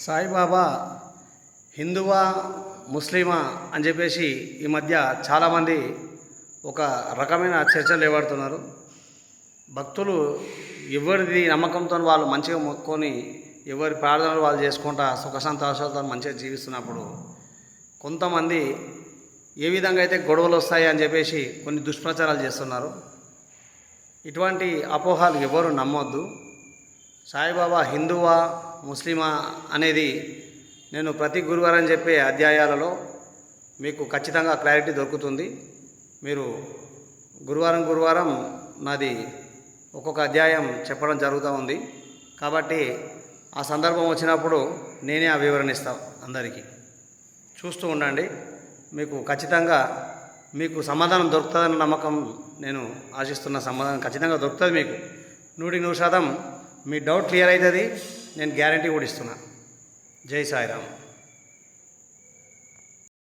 సాయిబాబా హిందువా ముస్లిమా అని చెప్పేసి ఈ మధ్య చాలామంది ఒక రకమైన చర్చలు లేవాడుతున్నారు. భక్తులు ఎవరిది నమ్మకంతో వాళ్ళు మంచిగా మొక్కుకొని ఎవరి ప్రార్థనలు వాళ్ళు చేసుకుంటా సుఖ సంతోషాలతో మంచిగా జీవిస్తున్నప్పుడు కొంతమంది ఏ విధంగా అయితే గొడవలు వస్తాయి అని చెప్పేసి కొన్ని దుష్ప్రచారాలు చేస్తున్నారు. ఇటువంటి అపోహలు ఎవరు నమ్మొద్దు. సాయిబాబా హిందువా ముస్లిమా అనేది నేను ప్రతి గురువారం చెప్పే అధ్యాయాలలో మీకు ఖచ్చితంగా క్లారిటీ దొరుకుతుంది. మీరు గురువారం నాది ఒక్కొక్క అధ్యాయం చెప్పడం జరుగుతూ ఉంది. కాబట్టి ఆ సందర్భం వచ్చినప్పుడు నేనే ఆ వివరణ ఇస్తాను. అందరికీ చూస్తూ ఉండండి. మీకు ఖచ్చితంగా మీకు సమాధానం దొరుకుతుందన్న నమ్మకం నేను ఆశిస్తున్న. సమాధానం ఖచ్చితంగా దొరుకుతుంది. మీకు 100% మీ డౌట్ క్లియర్ అవుతుంది. నేను గ్యారంటీ కూడా ఇస్తున్నా. జై సాయిరామ్.